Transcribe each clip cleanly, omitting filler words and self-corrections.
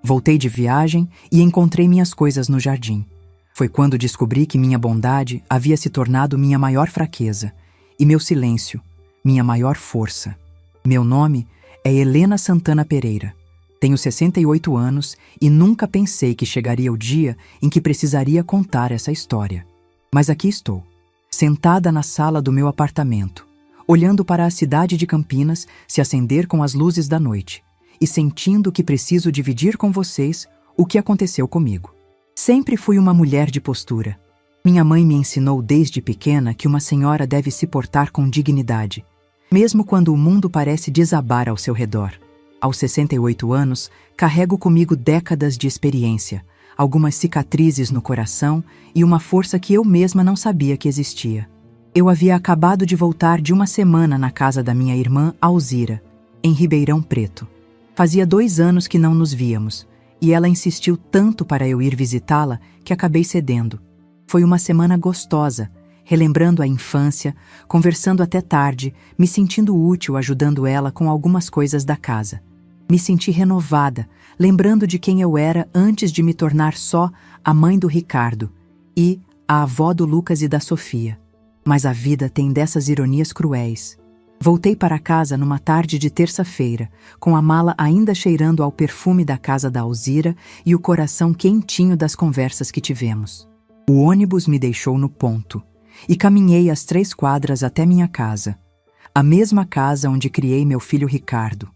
Voltei de viagem e encontrei minhas coisas no jardim. Foi quando descobri que minha bondade havia se tornado minha maior fraqueza e meu silêncio, minha maior força. Meu nome é Helena Santana Pereira. Tenho 68 anos e nunca pensei que chegaria o dia em que precisaria contar essa história. Mas aqui estou, sentada na sala do meu apartamento, olhando para a cidade de Campinas se acender com as luzes da noite e sentindo que preciso dividir com vocês o que aconteceu comigo. Sempre fui uma mulher de postura. Minha mãe me ensinou desde pequena que uma senhora deve se portar com dignidade, mesmo quando o mundo parece desabar ao seu redor. Aos 68 anos, carrego comigo décadas de experiência, algumas cicatrizes no coração e uma força que eu mesma não sabia que existia. Eu havia acabado de voltar de uma semana na casa da minha irmã Alzira, em Ribeirão Preto. Fazia 2 anos que não nos víamos, e ela insistiu tanto para eu ir visitá-la que acabei cedendo. Foi uma semana gostosa, relembrando a infância, conversando até tarde, me sentindo útil ajudando ela com algumas coisas da casa. Me senti renovada, lembrando de quem eu era antes de me tornar só a mãe do Ricardo e a avó do Lucas e da Sofia. Mas a vida tem dessas ironias cruéis. Voltei para casa numa tarde de terça-feira, com a mala ainda cheirando ao perfume da casa da Alzira e o coração quentinho das conversas que tivemos. O ônibus me deixou no ponto, e caminhei as 3 quadras até minha casa. A mesma casa onde criei meu filho Ricardo,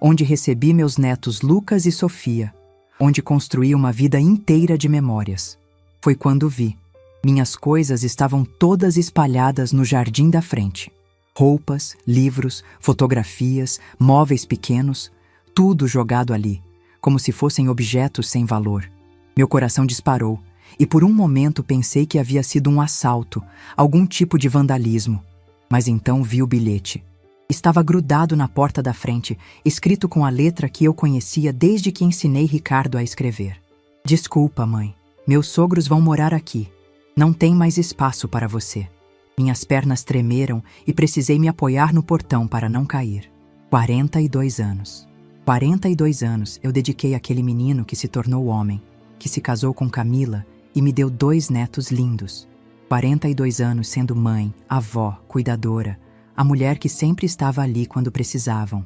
onde recebi meus netos Lucas e Sofia, onde construí uma vida inteira de memórias. Foi quando vi. Minhas coisas estavam todas espalhadas no jardim da frente. Roupas, livros, fotografias, móveis pequenos, tudo jogado ali, como se fossem objetos sem valor. Meu coração disparou, e por um momento pensei que havia sido um assalto, algum tipo de vandalismo. Mas então vi o bilhete. Estava grudado na porta da frente, escrito com a letra que eu conhecia desde que ensinei Ricardo a escrever. Desculpa, mãe. Meus sogros vão morar aqui. Não tem mais espaço para você. Minhas pernas tremeram e precisei me apoiar no portão para não cair. 42 anos. 42 anos eu dediquei àquele menino que se tornou homem, que se casou com Camila e me deu 2 netos lindos. 42 anos sendo mãe, avó, cuidadora, a mulher que sempre estava ali quando precisavam.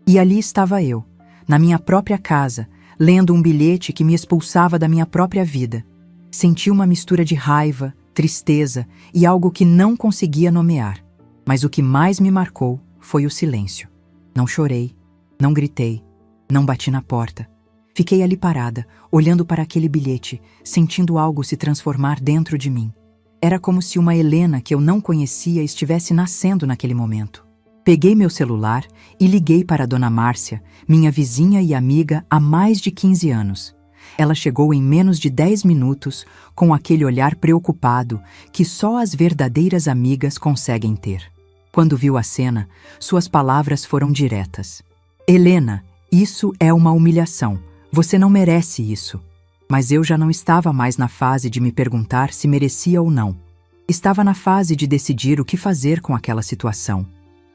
E ali estava eu, na minha própria casa, lendo um bilhete que me expulsava da minha própria vida. Senti uma mistura de raiva, tristeza e algo que não conseguia nomear. Mas o que mais me marcou foi o silêncio. Não chorei, não gritei, não bati na porta. Fiquei ali parada, olhando para aquele bilhete, sentindo algo se transformar dentro de mim. Era como se uma Helena que eu não conhecia estivesse nascendo naquele momento. Peguei meu celular e liguei para a Dona Márcia, minha vizinha e amiga há mais de 15 anos. Ela chegou em menos de 10 minutos, com aquele olhar preocupado que só as verdadeiras amigas conseguem ter. Quando viu a cena, suas palavras foram diretas. Helena, isso é uma humilhação. Você não merece isso. Mas eu já não estava mais na fase de me perguntar se merecia ou não. Estava na fase de decidir o que fazer com aquela situação.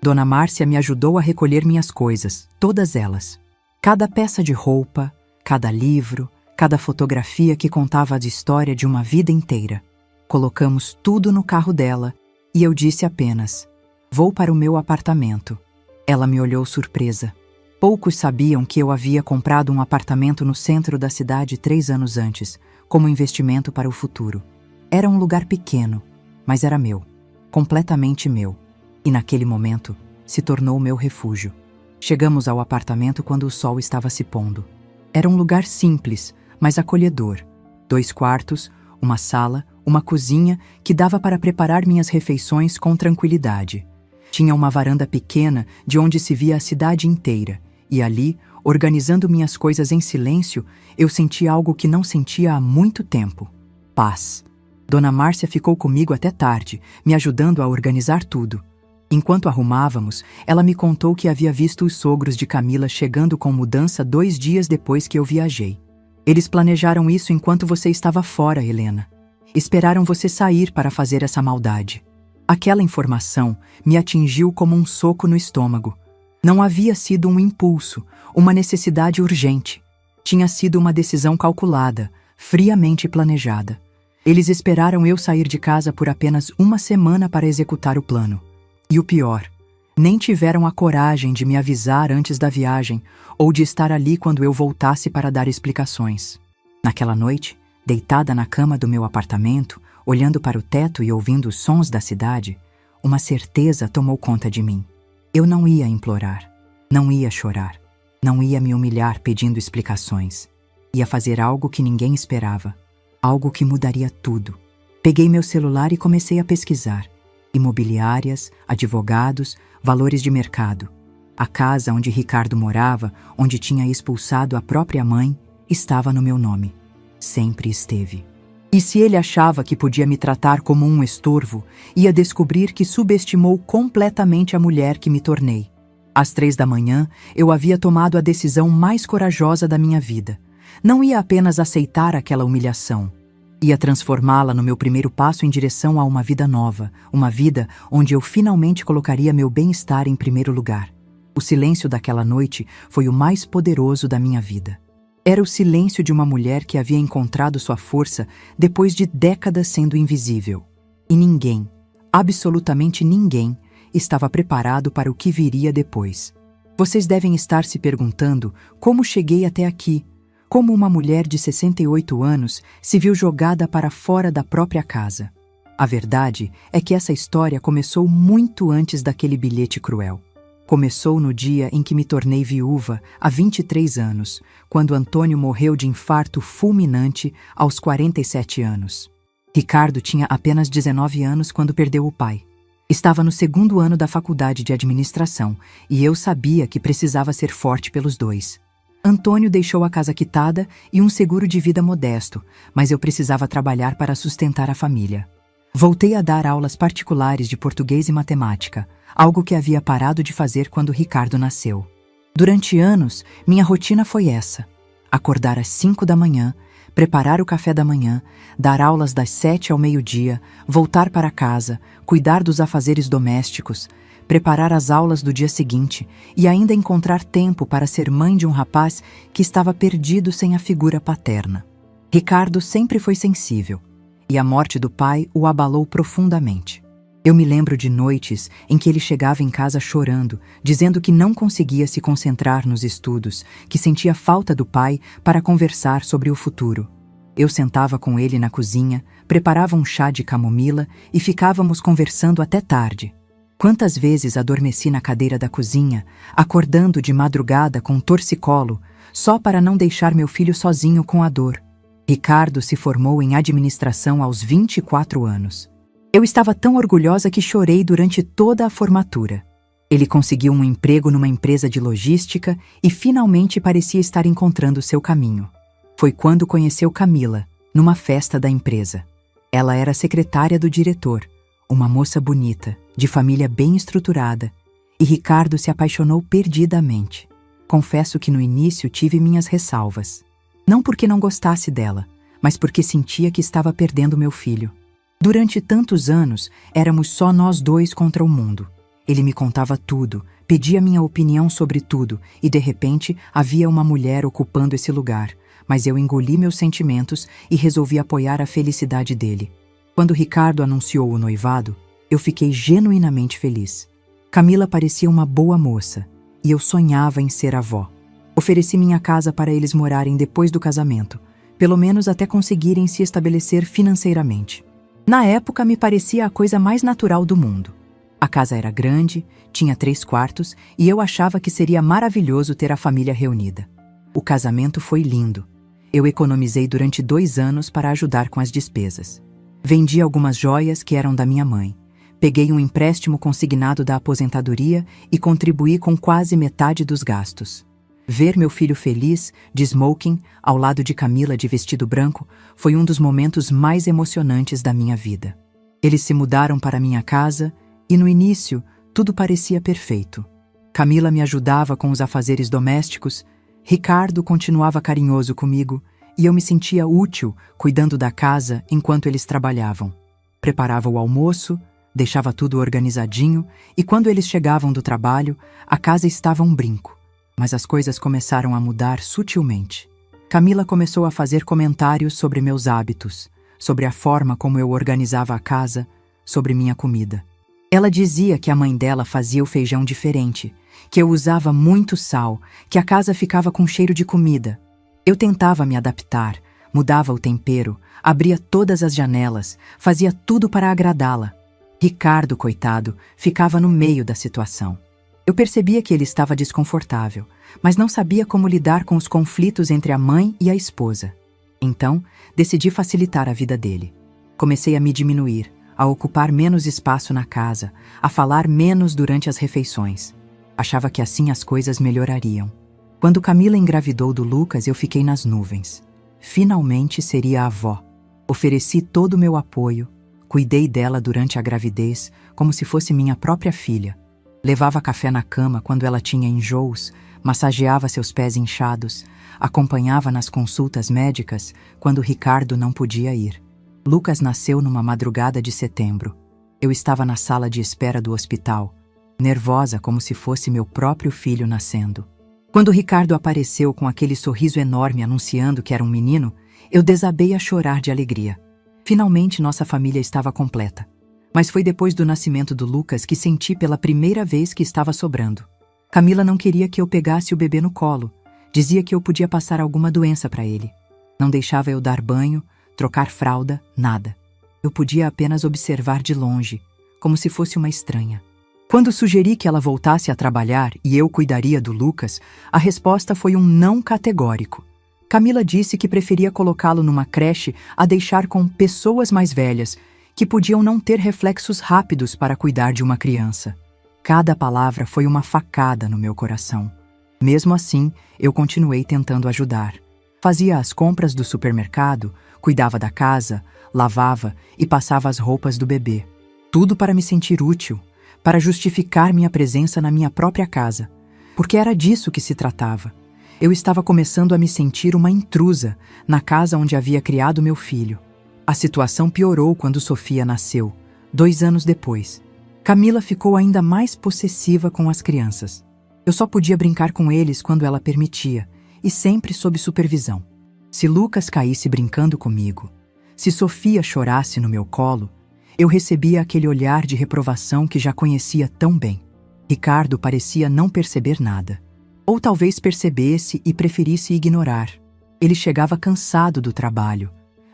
Dona Márcia me ajudou a recolher minhas coisas, todas elas. Cada peça de roupa, cada livro, cada fotografia que contava a história de uma vida inteira. Colocamos tudo no carro dela e eu disse apenas: vou para o meu apartamento. Ela me olhou surpresa. Poucos sabiam que eu havia comprado um apartamento no centro da cidade 3 anos antes, como investimento para o futuro. Era um lugar pequeno, mas era meu, completamente meu. E naquele momento, se tornou meu refúgio. Chegamos ao apartamento quando o sol estava se pondo. Era um lugar simples, mas acolhedor. 2 quartos, uma sala, uma cozinha que dava para preparar minhas refeições com tranquilidade. Tinha uma varanda pequena de onde se via a cidade inteira, e ali, organizando minhas coisas em silêncio, eu senti algo que não sentia há muito tempo: paz. Dona Márcia ficou comigo até tarde, me ajudando a organizar tudo. Enquanto arrumávamos, ela me contou que havia visto os sogros de Camila chegando com mudança 2 dias depois que eu viajei. Eles planejaram isso enquanto você estava fora, Helena. Esperaram você sair para fazer essa maldade. Aquela informação me atingiu como um soco no estômago. Não havia sido um impulso, uma necessidade urgente. Tinha sido uma decisão calculada, friamente planejada. Eles esperaram eu sair de casa por apenas uma semana para executar o plano. E o pior, nem tiveram a coragem de me avisar antes da viagem ou de estar ali quando eu voltasse para dar explicações. Naquela noite, deitada na cama do meu apartamento, olhando para o teto e ouvindo os sons da cidade, uma certeza tomou conta de mim. Eu não ia implorar, não ia chorar, não ia me humilhar pedindo explicações. Ia fazer algo que ninguém esperava, algo que mudaria tudo. Peguei meu celular e comecei a pesquisar. Imobiliárias, advogados, valores de mercado. A casa onde Ricardo morava, onde tinha expulsado a própria mãe, estava no meu nome. Sempre esteve. E se ele achava que podia me tratar como um estorvo, ia descobrir que subestimou completamente a mulher que me tornei. Às 3 da manhã, eu havia tomado a decisão mais corajosa da minha vida. Não ia apenas aceitar aquela humilhação. Ia transformá-la no meu primeiro passo em direção a uma vida nova, uma vida onde eu finalmente colocaria meu bem-estar em primeiro lugar. O silêncio daquela noite foi o mais poderoso da minha vida. Era o silêncio de uma mulher que havia encontrado sua força depois de décadas sendo invisível. E ninguém, absolutamente ninguém, estava preparado para o que viria depois. Vocês devem estar se perguntando como cheguei até aqui, como uma mulher de 68 anos se viu jogada para fora da própria casa. A verdade é que essa história começou muito antes daquele bilhete cruel. Começou no dia em que me tornei viúva, há 23 anos, quando Antônio morreu de infarto fulminante aos 47 anos. Ricardo tinha apenas 19 anos quando perdeu o pai. Estava no 2º ano da faculdade de administração e eu sabia que precisava ser forte pelos dois. Antônio deixou a casa quitada e um seguro de vida modesto, mas eu precisava trabalhar para sustentar a família. Voltei a dar aulas particulares de português e matemática, algo que havia parado de fazer quando Ricardo nasceu. Durante anos, minha rotina foi essa: acordar às 5 da manhã, preparar o café da manhã, dar aulas das 7 ao meio-dia, voltar para casa, cuidar dos afazeres domésticos, preparar as aulas do dia seguinte e ainda encontrar tempo para ser mãe de um rapaz que estava perdido sem a figura paterna. Ricardo sempre foi sensível, e a morte do pai o abalou profundamente. Eu me lembro de noites em que ele chegava em casa chorando, dizendo que não conseguia se concentrar nos estudos, que sentia falta do pai para conversar sobre o futuro. Eu sentava com ele na cozinha, preparava um chá de camomila e ficávamos conversando até tarde. Quantas vezes adormeci na cadeira da cozinha, acordando de madrugada com um torcicolo, só para não deixar meu filho sozinho com a dor. Ricardo se formou em administração aos 24 anos. Eu estava tão orgulhosa que chorei durante toda a formatura. Ele conseguiu um emprego numa empresa de logística e finalmente parecia estar encontrando seu caminho. Foi quando conheceu Camila, numa festa da empresa. Ela era secretária do diretor, uma moça bonita, de família bem estruturada, e Ricardo se apaixonou perdidamente. Confesso que no início tive minhas ressalvas. Não porque não gostasse dela, mas porque sentia que estava perdendo meu filho. Durante tantos anos, éramos só nós dois contra o mundo. Ele me contava tudo, pedia minha opinião sobre tudo, e de repente havia uma mulher ocupando esse lugar, mas eu engoli meus sentimentos e resolvi apoiar a felicidade dele. Quando Ricardo anunciou o noivado, eu fiquei genuinamente feliz. Camila parecia uma boa moça, e eu sonhava em ser avó. Ofereci minha casa para eles morarem depois do casamento, pelo menos até conseguirem se estabelecer financeiramente. Na época, me parecia a coisa mais natural do mundo. A casa era grande, tinha 3 quartos e eu achava que seria maravilhoso ter a família reunida. O casamento foi lindo. Eu economizei durante 2 anos para ajudar com as despesas. Vendi algumas joias que eram da minha mãe. Peguei um empréstimo consignado da aposentadoria e contribuí com quase metade dos gastos. Ver meu filho feliz, de smoking, ao lado de Camila de vestido branco, foi um dos momentos mais emocionantes da minha vida. Eles se mudaram para minha casa e, no início, tudo parecia perfeito. Camila me ajudava com os afazeres domésticos, Ricardo continuava carinhoso comigo e eu me sentia útil cuidando da casa enquanto eles trabalhavam. Preparava o almoço, deixava tudo organizadinho e quando eles chegavam do trabalho, a casa estava um brinco. Mas as coisas começaram a mudar sutilmente. Camila começou a fazer comentários sobre meus hábitos, sobre a forma como eu organizava a casa, sobre minha comida. Ela dizia que a mãe dela fazia o feijão diferente, que eu usava muito sal, que a casa ficava com cheiro de comida. Eu tentava me adaptar, mudava o tempero, abria todas as janelas, fazia tudo para agradá-la. Ricardo, coitado, ficava no meio da situação. Eu percebia que ele estava desconfortável, mas não sabia como lidar com os conflitos entre a mãe e a esposa. Então, decidi facilitar a vida dele. Comecei a me diminuir, a ocupar menos espaço na casa, a falar menos durante as refeições. Achava que assim as coisas melhorariam. Quando Camila engravidou do Lucas, eu fiquei nas nuvens. Finalmente seria avó. Ofereci todo o meu apoio, cuidei dela durante a gravidez como se fosse minha própria filha. Levava café na cama quando ela tinha enjoos, massageava seus pés inchados, acompanhava nas consultas médicas quando Ricardo não podia ir. Lucas nasceu numa madrugada de setembro. Eu estava na sala de espera do hospital, nervosa como se fosse meu próprio filho nascendo. Quando Ricardo apareceu com aquele sorriso enorme anunciando que era um menino, eu desabei a chorar de alegria. Finalmente nossa família estava completa. Mas foi depois do nascimento do Lucas que senti pela primeira vez que estava sobrando. Camila não queria que eu pegasse o bebê no colo. Dizia que eu podia passar alguma doença para ele. Não deixava eu dar banho, trocar fralda, nada. Eu podia apenas observar de longe, como se fosse uma estranha. Quando sugeri que ela voltasse a trabalhar e eu cuidaria do Lucas, a resposta foi um não categórico. Camila disse que preferia colocá-lo numa creche a deixar com pessoas mais velhas, que podiam não ter reflexos rápidos para cuidar de uma criança. Cada palavra foi uma facada no meu coração. Mesmo assim, eu continuei tentando ajudar. Fazia as compras do supermercado, cuidava da casa, lavava e passava as roupas do bebê. Tudo para me sentir útil, para justificar minha presença na minha própria casa, porque era disso que se tratava. Eu estava começando a me sentir uma intrusa na casa onde havia criado meu filho. A situação piorou quando Sofia nasceu, 2 anos depois. Camila ficou ainda mais possessiva com as crianças. Eu só podia brincar com eles quando ela permitia, e sempre sob supervisão. Se Lucas caísse brincando comigo, se Sofia chorasse no meu colo, eu recebia aquele olhar de reprovação que já conhecia tão bem. Ricardo parecia não perceber nada. Ou talvez percebesse e preferisse ignorar. Ele chegava cansado do trabalho,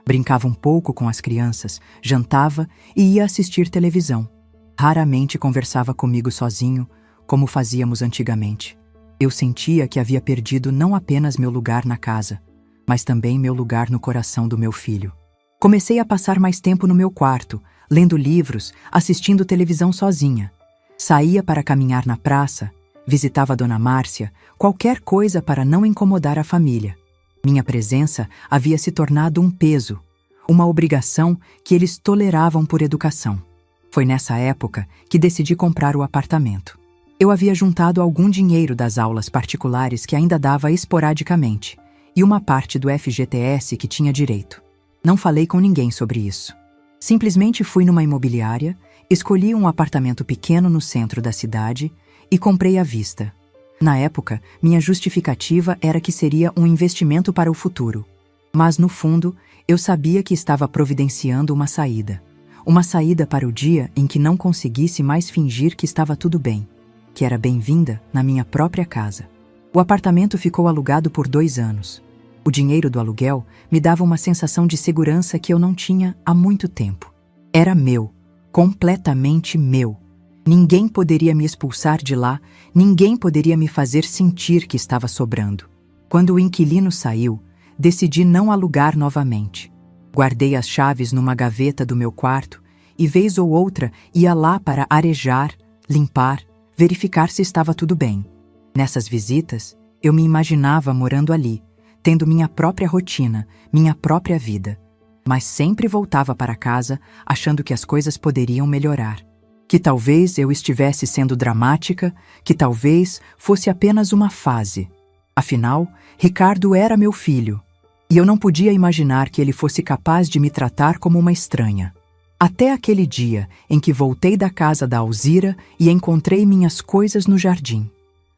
brincava um pouco com as crianças, jantava e ia assistir televisão. Raramente conversava comigo sozinho, como fazíamos antigamente. Eu sentia que havia perdido não apenas meu lugar na casa, mas também meu lugar no coração do meu filho. Comecei a passar mais tempo no meu quarto, lendo livros, assistindo televisão sozinha. Saía para caminhar na praça, visitava a Dona Márcia, qualquer coisa para não incomodar a família. Minha presença havia se tornado um peso, uma obrigação que eles toleravam por educação. Foi nessa época que decidi comprar o apartamento. Eu havia juntado algum dinheiro das aulas particulares que ainda dava esporadicamente, e uma parte do FGTS que tinha direito. Não falei com ninguém sobre isso. Simplesmente fui numa imobiliária, escolhi um apartamento pequeno no centro da cidade e comprei à vista. Na época, minha justificativa era que seria um investimento para o futuro. Mas, no fundo, eu sabia que estava providenciando uma saída. Uma saída para o dia em que não conseguisse mais fingir que estava tudo bem, que era bem-vinda na minha própria casa. O apartamento ficou alugado por 2 anos. O dinheiro do aluguel me dava uma sensação de segurança que eu não tinha há muito tempo. Era meu, completamente meu. Ninguém poderia me expulsar de lá, ninguém poderia me fazer sentir que estava sobrando. Quando o inquilino saiu, decidi não alugar novamente. Guardei as chaves numa gaveta do meu quarto e, vez ou outra, ia lá para arejar, limpar, verificar se estava tudo bem. Nessas visitas, eu me imaginava morando ali, tendo minha própria rotina, minha própria vida. Mas sempre voltava para casa achando que as coisas poderiam melhorar. Que talvez eu estivesse sendo dramática, que talvez fosse apenas uma fase. Afinal, Ricardo era meu filho, e eu não podia imaginar que ele fosse capaz de me tratar como uma estranha. Até aquele dia em que voltei da casa da Alzira e encontrei minhas coisas no jardim.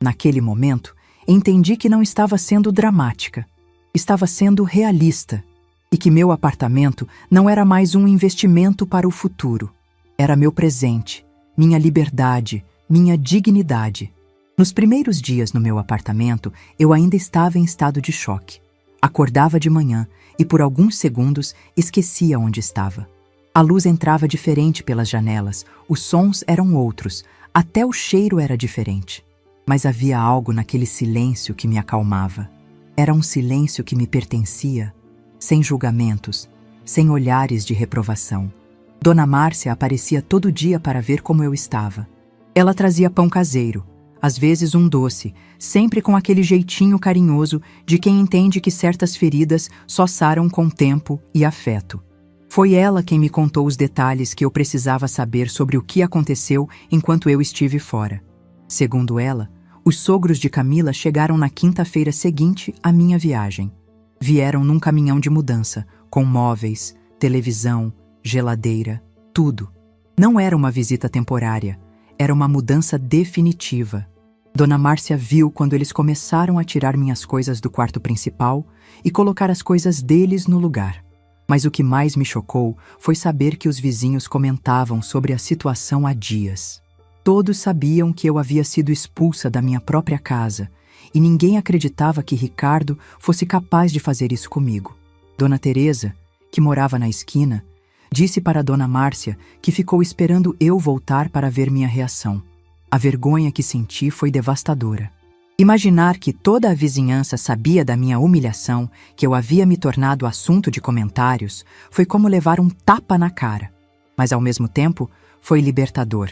Naquele momento, entendi que não estava sendo dramática. Estava sendo realista e que meu apartamento não era mais um investimento para o futuro. Era meu presente, minha liberdade, minha dignidade. Nos primeiros dias no meu apartamento, eu ainda estava em estado de choque. Acordava de manhã e por alguns segundos esquecia onde estava. A luz entrava diferente pelas janelas, os sons eram outros, até o cheiro era diferente. Mas havia algo naquele silêncio que me acalmava. Era um silêncio que me pertencia, sem julgamentos, sem olhares de reprovação. Dona Márcia aparecia todo dia para ver como eu estava. Ela trazia pão caseiro, às vezes um doce, sempre com aquele jeitinho carinhoso de quem entende que certas feridas só saram com tempo e afeto. Foi ela quem me contou os detalhes que eu precisava saber sobre o que aconteceu enquanto eu estive fora. Segundo ela, os sogros de Camila chegaram na quinta-feira seguinte à minha viagem. Vieram num caminhão de mudança, com móveis, televisão, geladeira, tudo. Não era uma visita temporária, era uma mudança definitiva. Dona Márcia viu quando eles começaram a tirar minhas coisas do quarto principal e colocar as coisas deles no lugar. Mas o que mais me chocou foi saber que os vizinhos comentavam sobre a situação há dias. Todos sabiam que eu havia sido expulsa da minha própria casa e ninguém acreditava que Ricardo fosse capaz de fazer isso comigo. Dona Teresa, que morava na esquina, disse para Dona Márcia que ficou esperando eu voltar para ver minha reação. A vergonha que senti foi devastadora. Imaginar que toda a vizinhança sabia da minha humilhação, que eu havia me tornado assunto de comentários, foi como levar um tapa na cara. Mas ao mesmo tempo, foi libertador.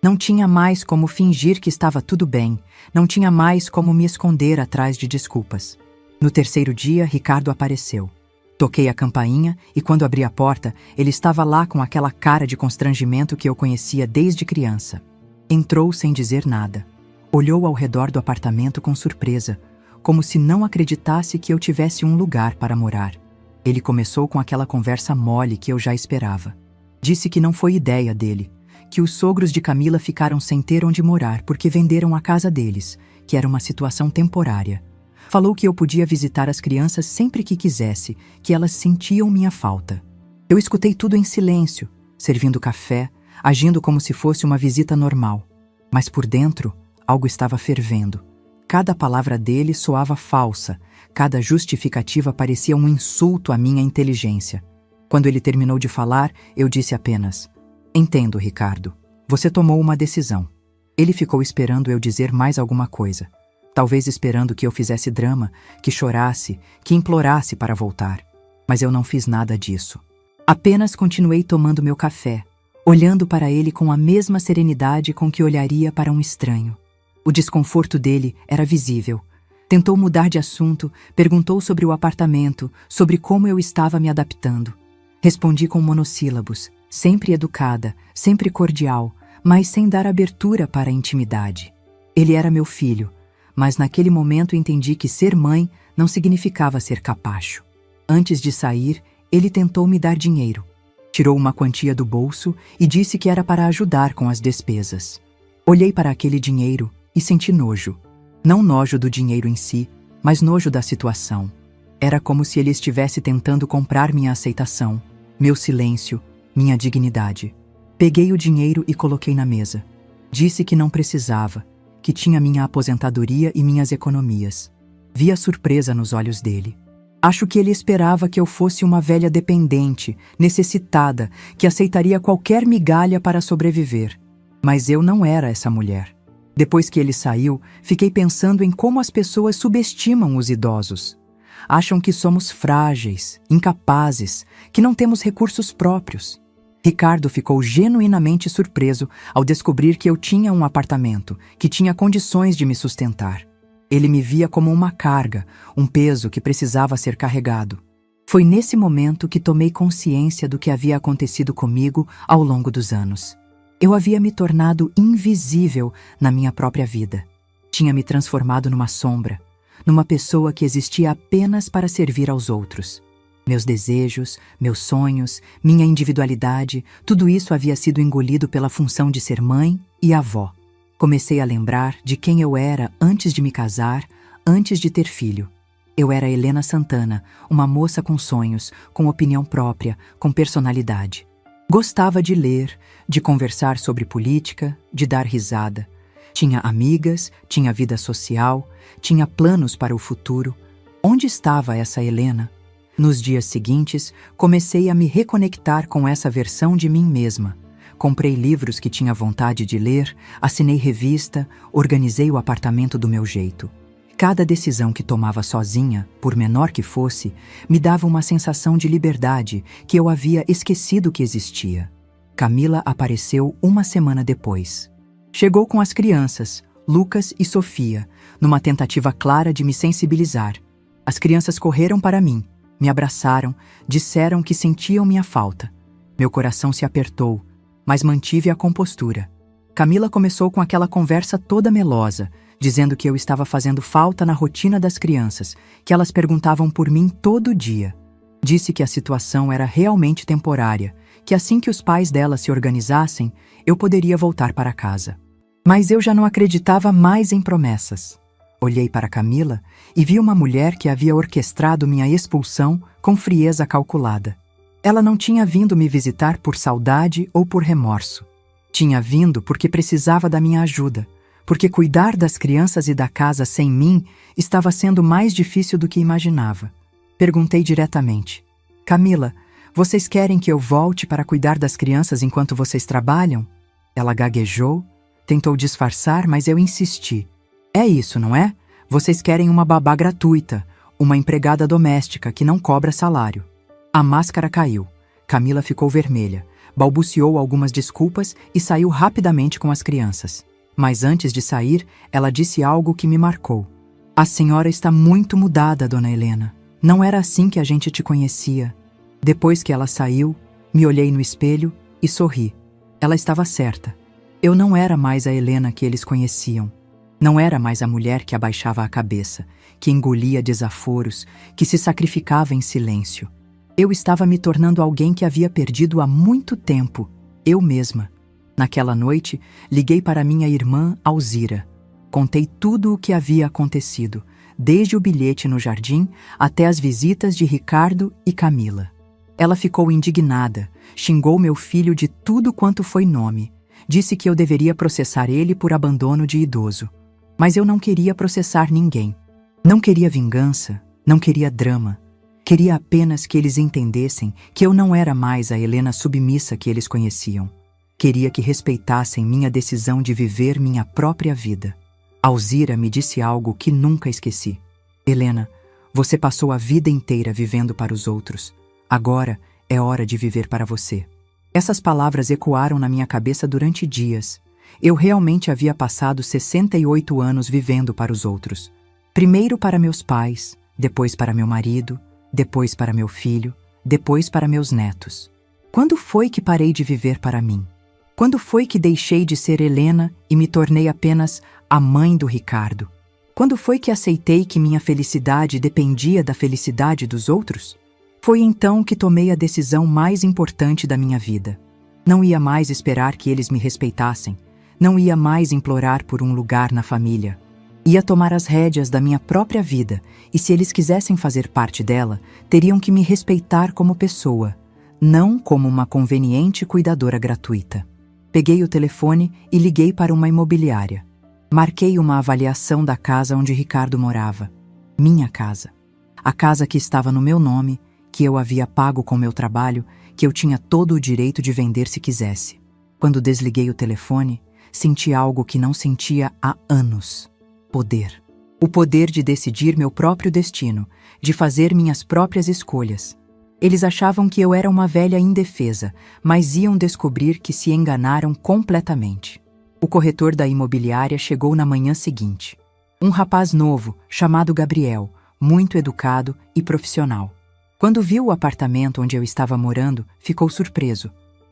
Não tinha mais como fingir que estava tudo bem, não tinha mais como me esconder atrás de desculpas. No terceiro dia, Ricardo apareceu. Toquei a campainha e quando abri a porta, ele estava lá com aquela cara de constrangimento que eu conhecia desde criança. Entrou sem dizer nada. Olhou ao redor do apartamento com surpresa, como se não acreditasse que eu tivesse um lugar para morar. Ele começou com aquela conversa mole que eu já esperava. Disse que não foi ideia dele, que os sogros de Camila ficaram sem ter onde morar porque venderam a casa deles, que era uma situação temporária. Falou que eu podia visitar as crianças sempre que quisesse, que elas sentiam minha falta. Eu escutei tudo em silêncio, servindo café, agindo como se fosse uma visita normal. Mas por dentro, algo estava fervendo. Cada palavra dele soava falsa, cada justificativa parecia um insulto à minha inteligência. Quando ele terminou de falar, eu disse apenas: "Entendo, Ricardo. Você tomou uma decisão." Ele ficou esperando eu dizer mais alguma coisa. Talvez esperando que eu fizesse drama, que chorasse, que implorasse para voltar. Mas eu não fiz nada disso. Apenas continuei tomando meu café, olhando para ele com a mesma serenidade com que olharia para um estranho. O desconforto dele era visível. Tentou mudar de assunto, perguntou sobre o apartamento, sobre como eu estava me adaptando. Respondi com monossílabos, sempre educada, sempre cordial, mas sem dar abertura para a intimidade. Ele era meu filho, mas naquele momento entendi que ser mãe não significava ser capacho. Antes de sair, ele tentou me dar dinheiro. Tirou uma quantia do bolso e disse que era para ajudar com as despesas. Olhei para aquele dinheiro e senti nojo. Não nojo do dinheiro em si, mas nojo da situação. Era como se ele estivesse tentando comprar minha aceitação, meu silêncio, minha dignidade. Peguei o dinheiro e coloquei na mesa. Disse que não precisava, que tinha minha aposentadoria e minhas economias. Vi a surpresa nos olhos dele. Acho que ele esperava que eu fosse uma velha dependente, necessitada, que aceitaria qualquer migalha para sobreviver. Mas eu não era essa mulher. Depois que ele saiu, fiquei pensando em como as pessoas subestimam os idosos. Acham que somos frágeis, incapazes, que não temos recursos próprios. Ricardo ficou genuinamente surpreso ao descobrir que eu tinha um apartamento, que tinha condições de me sustentar. Ele me via como uma carga, um peso que precisava ser carregado. Foi nesse momento que tomei consciência do que havia acontecido comigo ao longo dos anos. Eu havia me tornado invisível na minha própria vida. Tinha me transformado numa sombra, numa pessoa que existia apenas para servir aos outros. Meus desejos, meus sonhos, minha individualidade, tudo isso havia sido engolido pela função de ser mãe e avó. Comecei a lembrar de quem eu era antes de me casar, antes de ter filho. Eu era Helena Santana, uma moça com sonhos, com opinião própria, com personalidade. Gostava de ler, de conversar sobre política, de dar risada. Tinha amigas, tinha vida social, tinha planos para o futuro. Onde estava essa Helena? Nos dias seguintes, comecei a me reconectar com essa versão de mim mesma. Comprei livros que tinha vontade de ler, assinei revista, organizei o apartamento do meu jeito. Cada decisão que tomava sozinha, por menor que fosse, me dava uma sensação de liberdade que eu havia esquecido que existia. Camila apareceu uma semana depois. Chegou com as crianças, Lucas e Sofia, numa tentativa clara de me sensibilizar. As crianças correram para mim, me abraçaram, disseram que sentiam minha falta. Meu coração se apertou, mas mantive a compostura. Camila começou com aquela conversa toda melosa, dizendo que eu estava fazendo falta na rotina das crianças, que elas perguntavam por mim todo dia. Disse que a situação era realmente temporária, que assim que os pais dela se organizassem, eu poderia voltar para casa. Mas eu já não acreditava mais em promessas. Olhei para Camila e vi uma mulher que havia orquestrado minha expulsão com frieza calculada. Ela não tinha vindo me visitar por saudade ou por remorso. Tinha vindo porque precisava da minha ajuda, porque cuidar das crianças e da casa sem mim estava sendo mais difícil do que imaginava. Perguntei diretamente: Camila, vocês querem que eu volte para cuidar das crianças enquanto vocês trabalham? Ela gaguejou, tentou disfarçar, mas eu insisti. É isso, não é? Vocês querem uma babá gratuita, uma empregada doméstica que não cobra salário. A máscara caiu. Camila ficou vermelha, balbuciou algumas desculpas e saiu rapidamente com as crianças. Mas antes de sair, ela disse algo que me marcou. A senhora está muito mudada, dona Helena. Não era assim que a gente te conhecia. Depois que ela saiu, me olhei no espelho e sorri. Ela estava certa. Eu não era mais a Helena que eles conheciam. Não era mais a mulher que abaixava a cabeça, que engolia desaforos, que se sacrificava em silêncio. Eu estava me tornando alguém que havia perdido há muito tempo, eu mesma. Naquela noite, liguei para minha irmã Alzira. Contei tudo o que havia acontecido, desde o bilhete no jardim até as visitas de Ricardo e Camila. Ela ficou indignada, xingou meu filho de tudo quanto foi nome. Disse que eu deveria processar ele por abandono de idoso. Mas eu não queria processar ninguém. Não queria vingança, não queria drama. Queria apenas que eles entendessem que eu não era mais a Helena submissa que eles conheciam. Queria que respeitassem minha decisão de viver minha própria vida. Alzira me disse algo que nunca esqueci. Helena, você passou a vida inteira vivendo para os outros. Agora é hora de viver para você. Essas palavras ecoaram na minha cabeça durante dias. Eu realmente havia passado 68 anos vivendo para os outros. Primeiro para meus pais, depois para meu marido, depois para meu filho, depois para meus netos. Quando foi que parei de viver para mim? Quando foi que deixei de ser Helena e me tornei apenas a mãe do Ricardo? Quando foi que aceitei que minha felicidade dependia da felicidade dos outros? Foi então que tomei a decisão mais importante da minha vida. Não ia mais esperar que eles me respeitassem. Não ia mais implorar por um lugar na família. Ia tomar as rédeas da minha própria vida e, se eles quisessem fazer parte dela, teriam que me respeitar como pessoa, não como uma conveniente cuidadora gratuita. Peguei o telefone e liguei para uma imobiliária. Marquei uma avaliação da casa onde Ricardo morava. Minha casa. A casa que estava no meu nome, que eu havia pago com meu trabalho, que eu tinha todo o direito de vender se quisesse. Quando desliguei o telefone, senti algo que não sentia há anos. Poder. O poder de decidir meu próprio destino, de fazer minhas próprias escolhas. Eles achavam que eu era uma velha indefesa, mas iam descobrir que se enganaram completamente. O corretor da imobiliária chegou na manhã seguinte. Um rapaz novo, chamado Gabriel, muito educado e profissional. Quando viu o apartamento onde eu estava morando, ficou surpreso.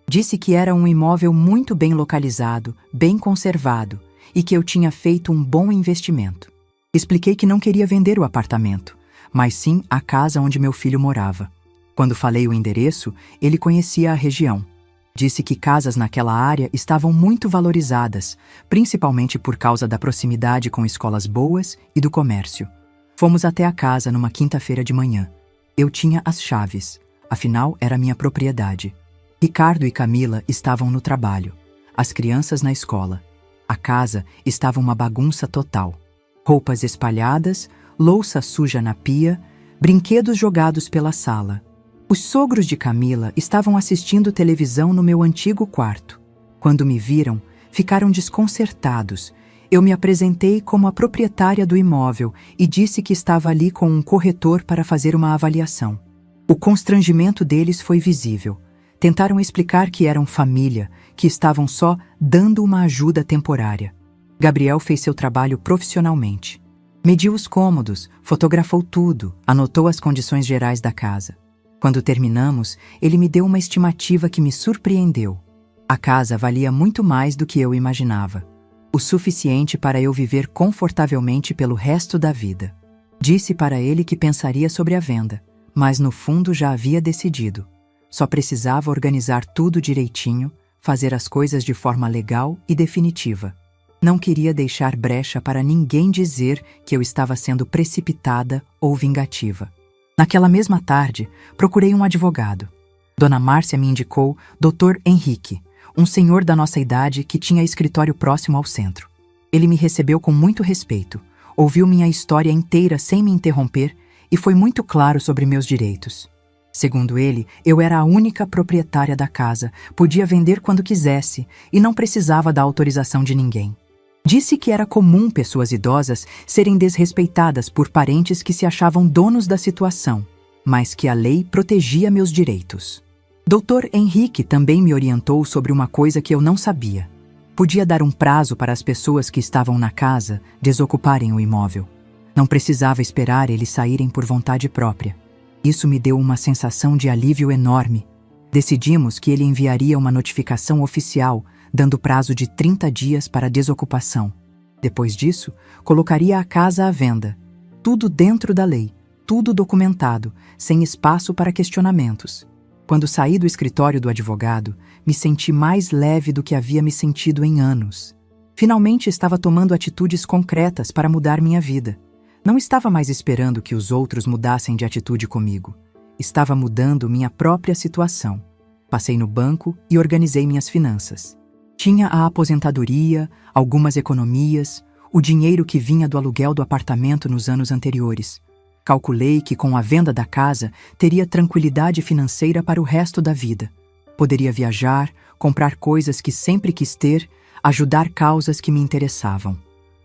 Disse que era um imóvel muito bem localizado, bem conservado, e que eu tinha feito um bom investimento. Expliquei que não queria vender o apartamento, mas sim a casa onde meu filho morava. Quando falei o endereço, ele conhecia a região. Disse que casas naquela área estavam muito valorizadas, principalmente por causa da proximidade com escolas boas e do comércio. Fomos até a casa numa quinta-feira de manhã. Eu tinha as chaves, afinal era minha propriedade. Ricardo e Camila estavam no trabalho, as crianças na escola. A casa estava uma bagunça total. Roupas espalhadas, louça suja na pia, brinquedos jogados pela sala. Os sogros de Camila estavam assistindo televisão no meu antigo quarto. Quando me viram, ficaram desconcertados. Eu me apresentei como a proprietária do imóvel e disse que estava ali com um corretor para fazer uma avaliação. O constrangimento deles foi visível. Tentaram explicar que eram família, que estavam só dando uma ajuda temporária. Gabriel fez seu trabalho profissionalmente. Mediu os cômodos, fotografou tudo, anotou as condições gerais da casa. Quando terminamos, ele me deu uma estimativa que me surpreendeu. A casa valia muito mais do que eu imaginava. O suficiente para eu viver confortavelmente pelo resto da vida. Disse para ele que pensaria sobre a venda, mas no fundo já havia decidido. Só precisava organizar tudo direitinho, fazer as coisas de forma legal e definitiva. Não queria deixar brecha para ninguém dizer que eu estava sendo precipitada ou vingativa. Naquela mesma tarde, procurei um advogado. Dona Márcia me indicou Dr. Henrique, um senhor da nossa idade que tinha escritório próximo ao centro. Ele me recebeu com muito respeito, ouviu minha história inteira sem me interromper e foi muito claro sobre meus direitos. Segundo ele, eu era a única proprietária da casa, podia vender quando quisesse e não precisava da autorização de ninguém. Disse que era comum pessoas idosas serem desrespeitadas por parentes que se achavam donos da situação, mas que a lei protegia meus direitos. Dr. Henrique também me orientou sobre uma coisa que eu não sabia. Podia dar um prazo para as pessoas que estavam na casa desocuparem o imóvel. Não precisava esperar eles saírem por vontade própria. Isso me deu uma sensação de alívio enorme. Decidimos que ele enviaria uma notificação oficial, dando prazo de 30 dias para a desocupação. Depois disso, colocaria a casa à venda. Tudo dentro da lei, tudo documentado, sem espaço para questionamentos. Quando saí do escritório do advogado, me senti mais leve do que havia me sentido em anos. Finalmente estava tomando atitudes concretas para mudar minha vida. Não estava mais esperando que os outros mudassem de atitude comigo. Estava mudando minha própria situação. Passei no banco e organizei minhas finanças. Tinha a aposentadoria, algumas economias, o dinheiro que vinha do aluguel do apartamento nos anos anteriores. Calculei que com a venda da casa teria tranquilidade financeira para o resto da vida. Poderia viajar, comprar coisas que sempre quis ter, ajudar causas que me interessavam.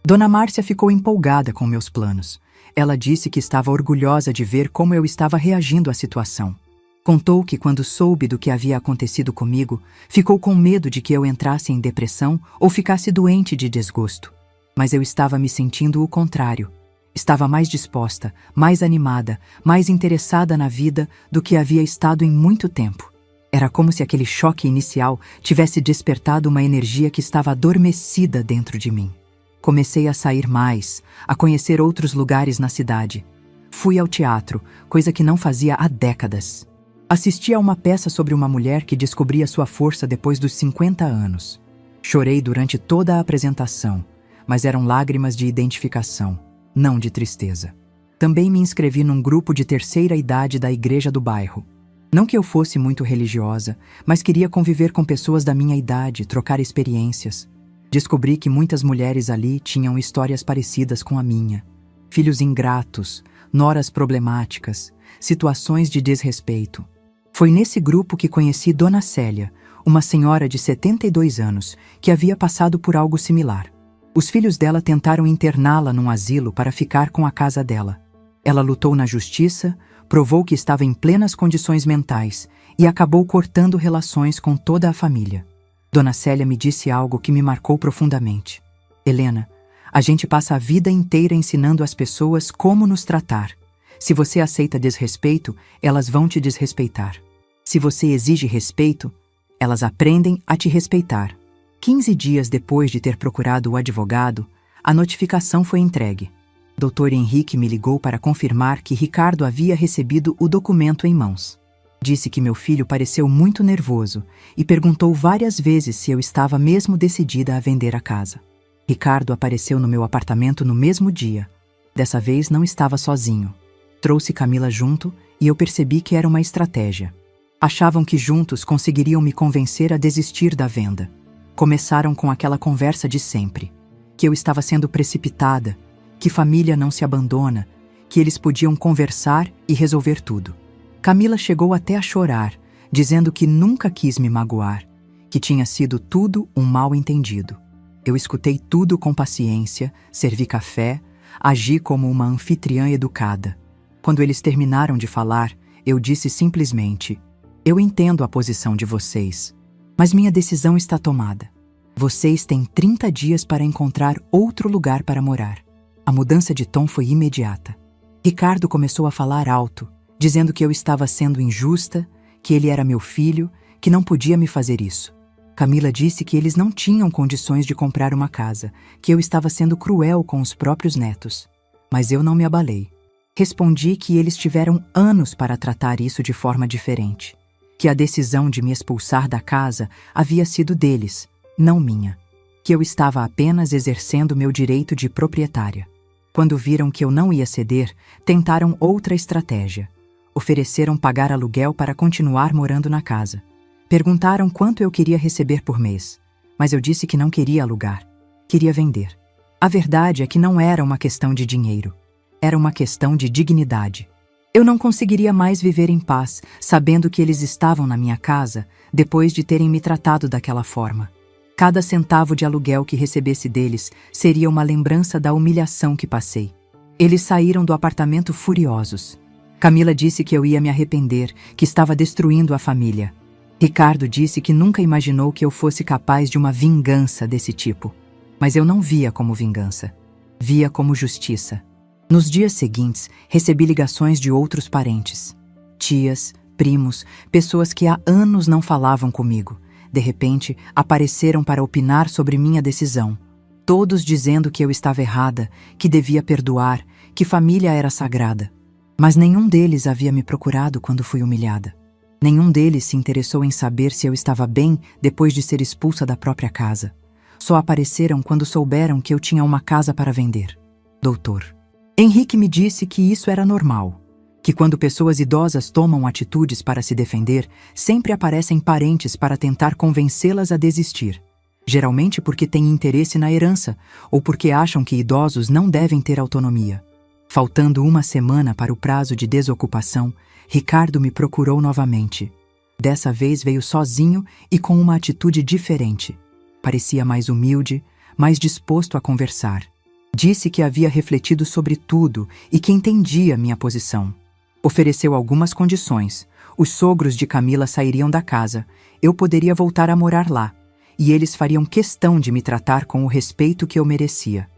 Dona Márcia ficou empolgada com meus planos. Ela disse que estava orgulhosa de ver como eu estava reagindo à situação. Contou que quando soube do que havia acontecido comigo, ficou com medo de que eu entrasse em depressão ou ficasse doente de desgosto. Mas eu estava me sentindo o contrário. Estava mais disposta, mais animada, mais interessada na vida do que havia estado em muito tempo. Era como se aquele choque inicial tivesse despertado uma energia que estava adormecida dentro de mim. Comecei a sair mais, a conhecer outros lugares na cidade. Fui ao teatro, coisa que não fazia há décadas. Assisti a uma peça sobre uma mulher que descobria sua força depois dos 50 anos. Chorei durante toda a apresentação, mas eram lágrimas de identificação, não de tristeza. Também me inscrevi num grupo de terceira idade da igreja do bairro. Não que eu fosse muito religiosa, mas queria conviver com pessoas da minha idade, trocar experiências. Descobri que muitas mulheres ali tinham histórias parecidas com a minha. Filhos ingratos, noras problemáticas, situações de desrespeito. Foi nesse grupo que conheci Dona Célia, uma senhora de 72 anos, que havia passado por algo similar. Os filhos dela tentaram interná-la num asilo para ficar com a casa dela. Ela lutou na justiça, provou que estava em plenas condições mentais e acabou cortando relações com toda a família. Dona Célia me disse algo que me marcou profundamente. Helena, a gente passa a vida inteira ensinando às pessoas como nos tratar. Se você aceita desrespeito, elas vão te desrespeitar. Se você exige respeito, elas aprendem a te respeitar. 15 dias depois de ter procurado o advogado, a notificação foi entregue. Dr. Henrique me ligou para confirmar que Ricardo havia recebido o documento em mãos. Disse que meu filho pareceu muito nervoso e perguntou várias vezes se eu estava mesmo decidida a vender a casa. Ricardo apareceu no meu apartamento no mesmo dia. Dessa vez não estava sozinho. Trouxe Camila junto e eu percebi que era uma estratégia. Achavam que juntos conseguiriam me convencer a desistir da venda. Começaram com aquela conversa de sempre, que eu estava sendo precipitada, que família não se abandona, que eles podiam conversar e resolver tudo. Camila chegou até a chorar, dizendo que nunca quis me magoar, que tinha sido tudo um mal-entendido. Eu escutei tudo com paciência, servi café, agi como uma anfitriã educada. Quando eles terminaram de falar, eu disse simplesmente: "Eu entendo a posição de vocês, mas minha decisão está tomada. Vocês têm 30 dias para encontrar outro lugar para morar." A mudança de tom foi imediata. Ricardo começou a falar alto, dizendo que eu estava sendo injusta, que ele era meu filho, que não podia me fazer isso. Camila disse que eles não tinham condições de comprar uma casa, que eu estava sendo cruel com os próprios netos. Mas eu não me abalei. Respondi que eles tiveram anos para tratar isso de forma diferente, que a decisão de me expulsar da casa havia sido deles, não minha, que eu estava apenas exercendo meu direito de proprietária. Quando viram que eu não ia ceder, tentaram outra estratégia. Ofereceram pagar aluguel para continuar morando na casa. Perguntaram quanto eu queria receber por mês, mas eu disse que não queria alugar, queria vender. A verdade é que não era uma questão de dinheiro, era uma questão de dignidade. Eu não conseguiria mais viver em paz, sabendo que eles estavam na minha casa depois de terem me tratado daquela forma. Cada centavo de aluguel que recebesse deles seria uma lembrança da humilhação que passei. Eles saíram do apartamento furiosos. Camila disse que eu ia me arrepender, que estava destruindo a família. Ricardo disse que nunca imaginou que eu fosse capaz de uma vingança desse tipo. Mas eu não via como vingança. Via como justiça. Nos dias seguintes, recebi ligações de outros parentes. Tias, primos, pessoas que há anos não falavam comigo. De repente, apareceram para opinar sobre minha decisão. Todos dizendo que eu estava errada, que devia perdoar, que família era sagrada. Mas nenhum deles havia me procurado quando fui humilhada. Nenhum deles se interessou em saber se eu estava bem depois de ser expulsa da própria casa. Só apareceram quando souberam que eu tinha uma casa para vender. Doutor. Henrique me disse que isso era normal, que quando pessoas idosas tomam atitudes para se defender, sempre aparecem parentes para tentar convencê-las a desistir. Geralmente porque têm interesse na herança ou porque acham que idosos não devem ter autonomia. Faltando uma semana para o prazo de desocupação, Ricardo me procurou novamente. Dessa vez veio sozinho e com uma atitude diferente. Parecia mais humilde, mais disposto a conversar. Disse que havia refletido sobre tudo e que entendia minha posição. Ofereceu algumas condições. Os sogros de Camila sairiam da casa, eu poderia voltar a morar lá, e eles fariam questão de me tratar com o respeito que eu merecia.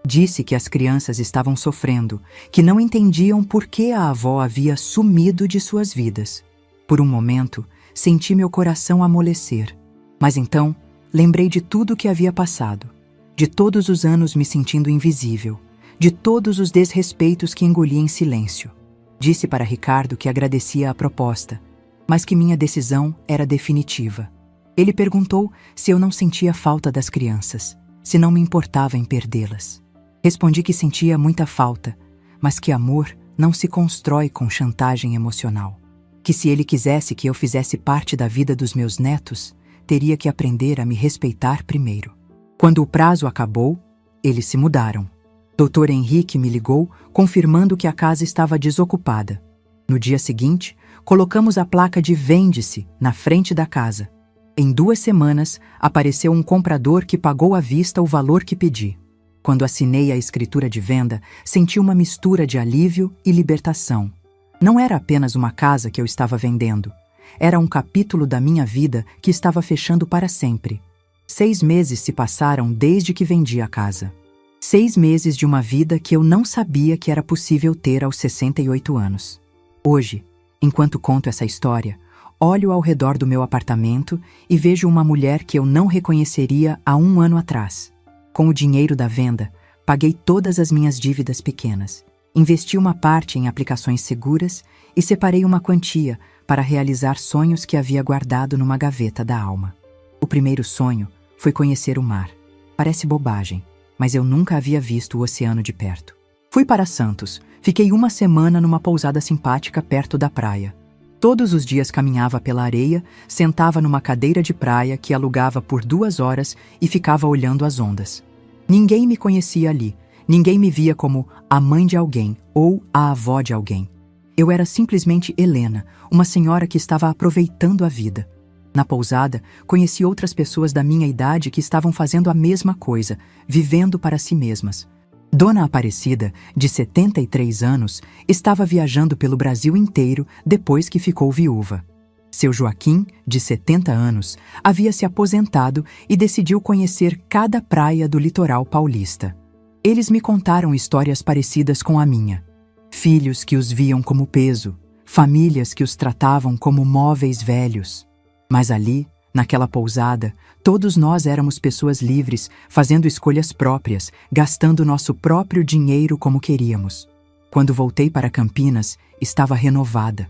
Disse que as crianças estavam sofrendo, que não entendiam por que a avó havia sumido de suas vidas. Por um momento, senti meu coração amolecer. Mas então, lembrei de tudo o que havia passado, de todos os anos me sentindo invisível, de todos os desrespeitos que engoli em silêncio. Disse para Ricardo que agradecia a proposta, mas que minha decisão era definitiva. Ele perguntou se eu não sentia falta das crianças, se não me importava em perdê-las. Respondi que sentia muita falta, mas que amor não se constrói com chantagem emocional. Que se ele quisesse que eu fizesse parte da vida dos meus netos, teria que aprender a me respeitar primeiro. Quando o prazo acabou, eles se mudaram. Dr. Henrique me ligou, confirmando que a casa estava desocupada. No dia seguinte, colocamos a placa de "Vende-se" na frente da casa. Em 2 semanas, apareceu um comprador que pagou à vista o valor que pedi. Quando assinei a escritura de venda, senti uma mistura de alívio e libertação. Não era apenas uma casa que eu estava vendendo. Era um capítulo da minha vida que estava fechando para sempre. 6 meses se passaram desde que vendi a casa. 6 meses de uma vida que eu não sabia que era possível ter aos 68 anos. Hoje, enquanto conto essa história, olho ao redor do meu apartamento e vejo uma mulher que eu não reconheceria há 1 ano atrás. Com o dinheiro da venda, paguei todas as minhas dívidas pequenas, investi uma parte em aplicações seguras e separei uma quantia para realizar sonhos que havia guardado numa gaveta da alma. O primeiro sonho foi conhecer o mar. Parece bobagem, mas eu nunca havia visto o oceano de perto. Fui para Santos. Fiquei uma semana numa pousada simpática perto da praia. Todos os dias caminhava pela areia, sentava numa cadeira de praia que alugava por 2 horas e ficava olhando as ondas. Ninguém me conhecia ali. Ninguém me via como a mãe de alguém ou a avó de alguém. Eu era simplesmente Helena, uma senhora que estava aproveitando a vida. Na pousada, conheci outras pessoas da minha idade que estavam fazendo a mesma coisa, vivendo para si mesmas. Dona Aparecida, de 73 anos, estava viajando pelo Brasil inteiro depois que ficou viúva. Seu Joaquim, de 70 anos, havia se aposentado e decidiu conhecer cada praia do litoral paulista. Eles me contaram histórias parecidas com a minha. Filhos que os viam como peso, famílias que os tratavam como móveis velhos. Mas ali, naquela pousada, todos nós éramos pessoas livres, fazendo escolhas próprias, gastando nosso próprio dinheiro como queríamos. Quando voltei para Campinas, estava renovada.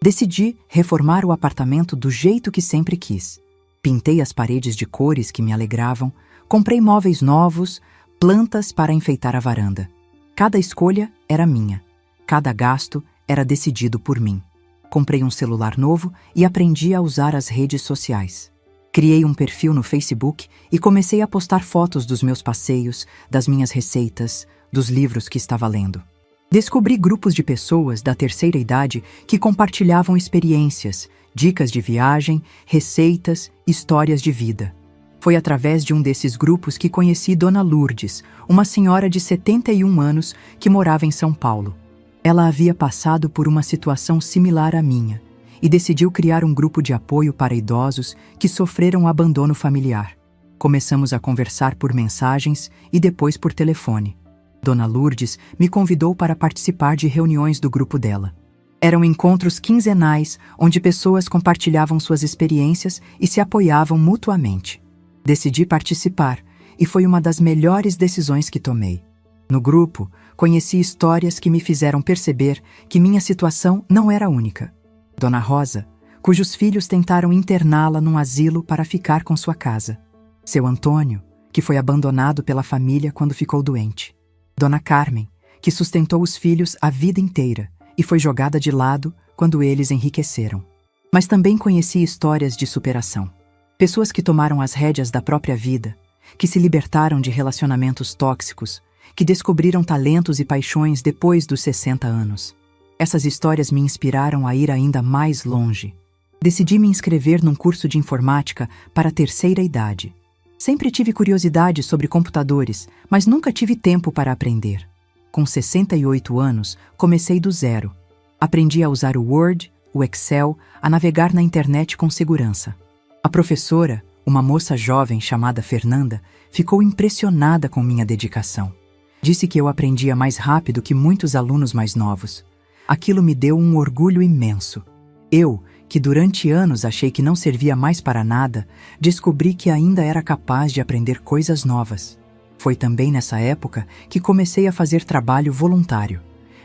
Decidi reformar o apartamento do jeito que sempre quis. Pintei as paredes de cores que me alegravam, comprei móveis novos, plantas para enfeitar a varanda. Cada escolha era minha. Cada gasto era decidido por mim. Comprei um celular novo e aprendi a usar as redes sociais. Criei um perfil no Facebook e comecei a postar fotos dos meus passeios, das minhas receitas, dos livros que estava lendo. Descobri grupos de pessoas da terceira idade que compartilhavam experiências, dicas de viagem, receitas, histórias de vida. Foi através de um desses grupos que conheci Dona Lourdes, uma senhora de 71 anos que morava em São Paulo. Ela havia passado por uma situação similar à minha e decidiu criar um grupo de apoio para idosos que sofreram abandono familiar. Começamos a conversar por mensagens e depois por telefone. Dona Lourdes me convidou para participar de reuniões do grupo dela. Eram encontros quinzenais onde pessoas compartilhavam suas experiências e se apoiavam mutuamente. Decidi participar e foi uma das melhores decisões que tomei. No grupo, conheci histórias que me fizeram perceber que minha situação não era única. Dona Rosa, cujos filhos tentaram interná-la num asilo para ficar com sua casa. Seu Antônio, que foi abandonado pela família quando ficou doente. Dona Carmen, que sustentou os filhos a vida inteira e foi jogada de lado quando eles enriqueceram. Mas também conheci histórias de superação. Pessoas que tomaram as rédeas da própria vida, que se libertaram de relacionamentos tóxicos, que descobriram talentos e paixões depois dos 60 anos. Essas histórias me inspiraram a ir ainda mais longe. Decidi me inscrever num curso de informática para a terceira idade. Sempre tive curiosidade sobre computadores, mas nunca tive tempo para aprender. Com 68 anos, comecei do zero. Aprendi a usar o Word, o Excel, a navegar na internet com segurança. A professora, uma moça jovem chamada Fernanda, ficou impressionada com minha dedicação. Disse que eu aprendia mais rápido que muitos alunos mais novos. Aquilo me deu um orgulho imenso. Eu, que durante anos achei que não servia mais para nada, descobri que ainda era capaz de aprender coisas novas. Foi também nessa época que comecei a fazer trabalho voluntário.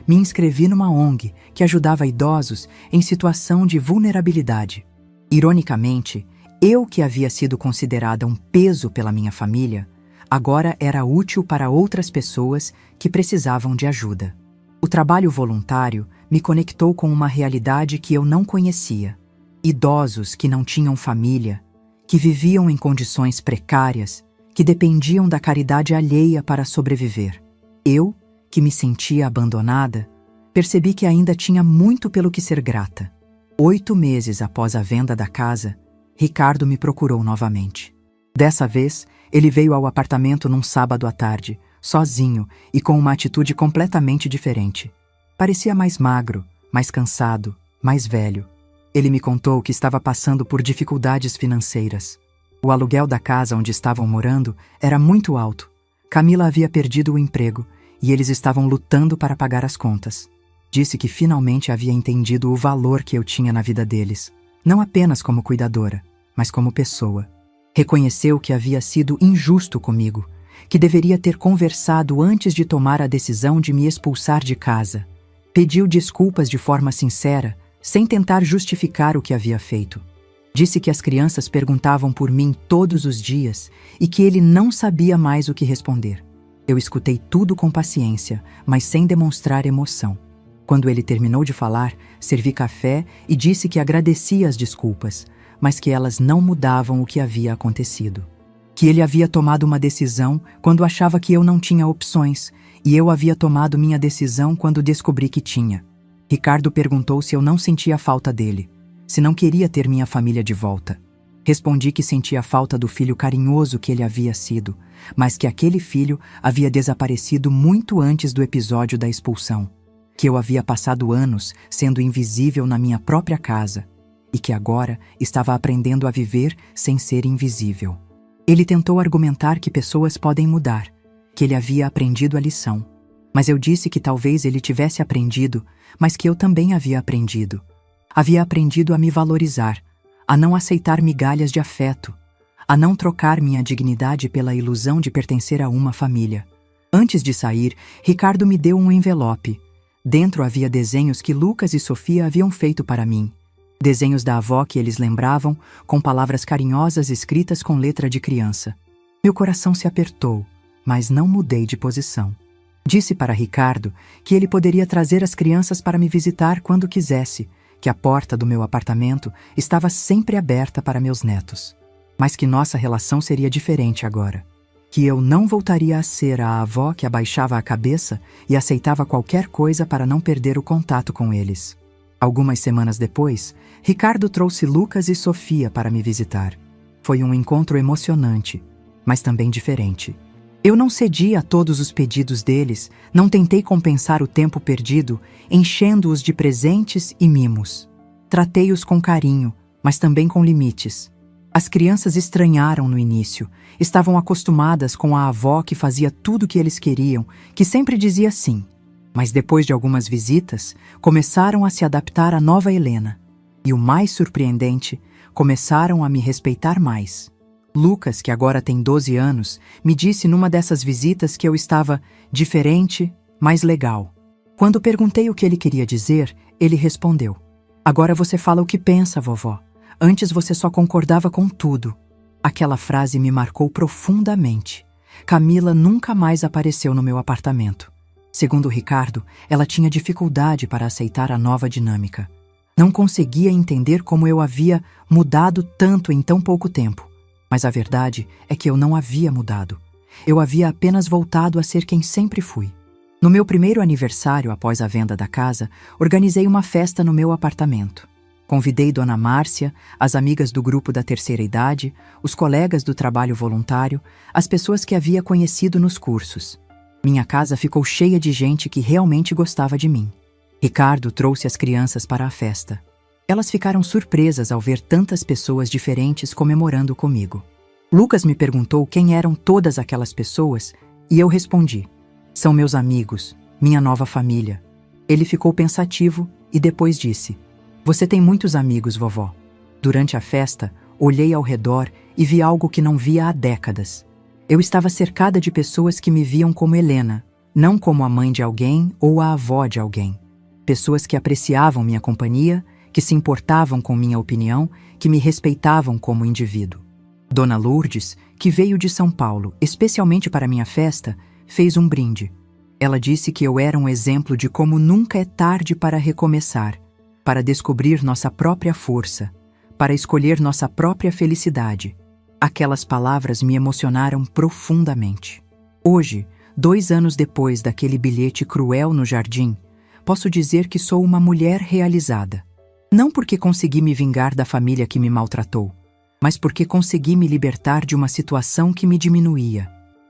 Me inscrevi numa ONG que ajudava idosos em situação de vulnerabilidade. Ironicamente, eu que havia sido considerada um peso pela minha família, agora era útil para outras pessoas que precisavam de ajuda. O trabalho voluntário me conectou com uma realidade que eu não conhecia. Idosos que não tinham família, que viviam em condições precárias, que dependiam da caridade alheia para sobreviver. Eu, que me sentia abandonada, percebi que ainda tinha muito pelo que ser grata. 8 meses após a venda da casa, Ricardo me procurou novamente. Dessa vez, ele veio ao apartamento num sábado à tarde, sozinho e com uma atitude completamente diferente. Parecia mais magro, mais cansado, mais velho. Ele me contou que estava passando por dificuldades financeiras. O aluguel da casa onde estavam morando era muito alto. Camila havia perdido o emprego e eles estavam lutando para pagar as contas. Disse que finalmente havia entendido o valor que eu tinha na vida deles, não apenas como cuidadora, mas como pessoa. Reconheceu que havia sido injusto comigo, que deveria ter conversado antes de tomar a decisão de me expulsar de casa. Pediu desculpas de forma sincera, sem tentar justificar o que havia feito. Disse que as crianças perguntavam por mim todos os dias e que ele não sabia mais o que responder. Eu escutei tudo com paciência, mas sem demonstrar emoção. Quando ele terminou de falar, servi café e disse que agradecia as desculpas, mas que elas não mudavam o que havia acontecido. Que ele havia tomado uma decisão quando achava que eu não tinha opções, e eu havia tomado minha decisão quando descobri que tinha. Ricardo perguntou se eu não sentia falta dele, se não queria ter minha família de volta. Respondi que sentia falta do filho carinhoso que ele havia sido, mas que aquele filho havia desaparecido muito antes do episódio da expulsão, que eu havia passado anos sendo invisível na minha própria casa e que agora estava aprendendo a viver sem ser invisível. Ele tentou argumentar que pessoas podem mudar, que ele havia aprendido a lição, mas eu disse que talvez ele tivesse aprendido, mas que eu também havia aprendido. Havia aprendido a me valorizar, a não aceitar migalhas de afeto, a não trocar minha dignidade pela ilusão de pertencer a uma família. Antes de sair, Ricardo me deu um envelope. Dentro havia desenhos que Lucas e Sofia haviam feito para mim. Desenhos da avó que eles lembravam, com palavras carinhosas escritas com letra de criança. Meu coração se apertou, mas não mudei de posição. Disse para Ricardo que ele poderia trazer as crianças para me visitar quando quisesse, que a porta do meu apartamento estava sempre aberta para meus netos, mas que nossa relação seria diferente agora, que eu não voltaria a ser a avó que abaixava a cabeça e aceitava qualquer coisa para não perder o contato com eles. Algumas semanas depois, Ricardo trouxe Lucas e Sofia para me visitar. Foi um encontro emocionante, mas também diferente. Eu não cedi a todos os pedidos deles, não tentei compensar o tempo perdido, enchendo-os de presentes e mimos. Tratei-os com carinho, mas também com limites. As crianças estranharam no início, estavam acostumadas com a avó que fazia tudo o que eles queriam, que sempre dizia sim. Mas depois de algumas visitas, começaram a se adaptar à nova Helena. E o mais surpreendente, começaram a me respeitar mais. Lucas, que agora tem 12 anos, me disse numa dessas visitas que eu estava diferente, mas legal. Quando perguntei o que ele queria dizer, ele respondeu: "Agora você fala o que pensa, vovó. Antes você só concordava com tudo." Aquela frase me marcou profundamente. Camila nunca mais apareceu no meu apartamento. Segundo Ricardo, ela tinha dificuldade para aceitar a nova dinâmica. Não conseguia entender como eu havia mudado tanto em tão pouco tempo. Mas a verdade é que eu não havia mudado. Eu havia apenas voltado a ser quem sempre fui. No meu primeiro aniversário após a venda da casa, organizei uma festa no meu apartamento. Convidei Dona Márcia, as amigas do grupo da terceira idade, os colegas do trabalho voluntário, as pessoas que havia conhecido nos cursos. Minha casa ficou cheia de gente que realmente gostava de mim. Ricardo trouxe as crianças para a festa. Elas ficaram surpresas ao ver tantas pessoas diferentes comemorando comigo. Lucas me perguntou quem eram todas aquelas pessoas e eu respondi: "São meus amigos, minha nova família." Ele ficou pensativo e depois disse: "Você tem muitos amigos, vovó." Durante a festa, olhei ao redor e vi algo que não via há décadas. Eu estava cercada de pessoas que me viam como Helena, não como a mãe de alguém ou a avó de alguém. Pessoas que apreciavam minha companhia, que se importavam com minha opinião, que me respeitavam como indivíduo. Dona Lourdes, que veio de São Paulo, especialmente para minha festa, fez um brinde. Ela disse que eu era um exemplo de como nunca é tarde para recomeçar, para descobrir nossa própria força, para escolher nossa própria felicidade. Aquelas palavras me emocionaram profundamente. Hoje, 2 anos depois daquele bilhete cruel no jardim, posso dizer que sou uma mulher realizada. Não porque consegui me vingar da família que me maltratou, mas porque consegui me libertar de uma situação que me diminuía.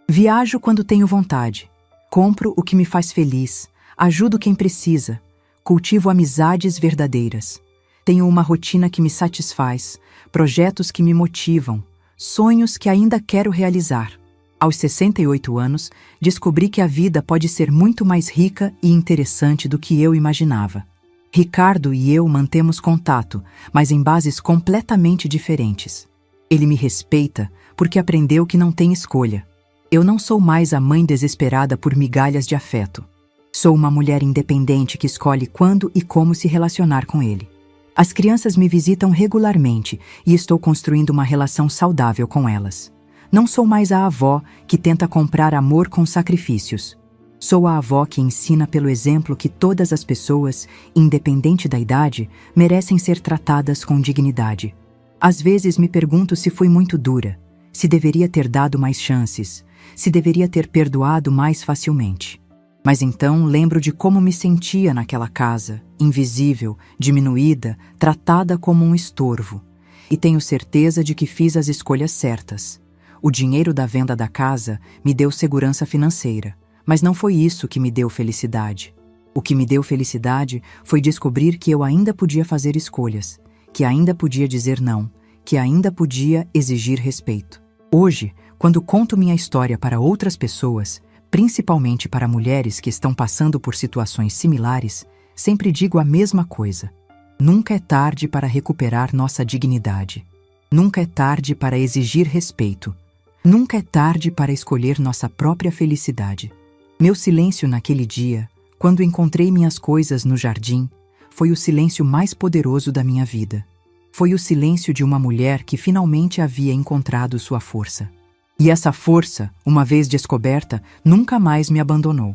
Viajo quando tenho vontade, compro o que me faz feliz, ajudo quem precisa, cultivo amizades verdadeiras. Tenho uma rotina que me satisfaz, projetos que me motivam, sonhos que ainda quero realizar. Aos 68 anos, descobri que a vida pode ser muito mais rica e interessante do que eu imaginava. Ricardo e eu mantemos contato, mas em bases completamente diferentes. Ele me respeita porque aprendeu que não tem escolha. Eu não sou mais a mãe desesperada por migalhas de afeto. Sou uma mulher independente que escolhe quando e como se relacionar com ele. As crianças me visitam regularmente e estou construindo uma relação saudável com elas. Não sou mais a avó que tenta comprar amor com sacrifícios. Sou a avó que ensina pelo exemplo que todas as pessoas, independente da idade, merecem ser tratadas com dignidade. Às vezes me pergunto se fui muito dura, se deveria ter dado mais chances, se deveria ter perdoado mais facilmente. Mas então lembro de como me sentia naquela casa, invisível, diminuída, tratada como um estorvo. E tenho certeza de que fiz as escolhas certas. O dinheiro da venda da casa me deu segurança financeira, mas não foi isso que me deu felicidade. O que me deu felicidade foi descobrir que eu ainda podia fazer escolhas, que ainda podia dizer não, que ainda podia exigir respeito. Hoje, quando conto minha história para outras pessoas, principalmente para mulheres que estão passando por situações similares, sempre digo a mesma coisa. Nunca é tarde para recuperar nossa dignidade. Nunca é tarde para exigir respeito. Nunca é tarde para escolher nossa própria felicidade. Meu silêncio naquele dia, quando encontrei minhas coisas no jardim, foi o silêncio mais poderoso da minha vida. Foi o silêncio de uma mulher que finalmente havia encontrado sua força. E essa força, uma vez descoberta, nunca mais me abandonou.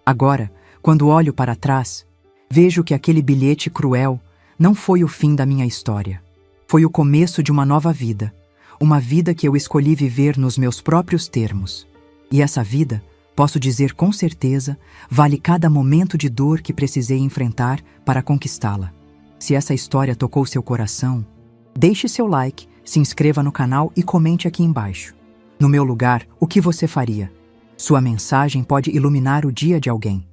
Agora, quando olho para trás, vejo que aquele bilhete cruel não foi o fim da minha história. Foi o começo de uma nova vida. Uma vida que eu escolhi viver nos meus próprios termos. E essa vida, posso dizer com certeza, vale cada momento de dor que precisei enfrentar para conquistá-la. Se essa história tocou seu coração, deixe seu like, se inscreva no canal e comente aqui embaixo. No meu lugar, o que você faria? Sua mensagem pode iluminar o dia de alguém.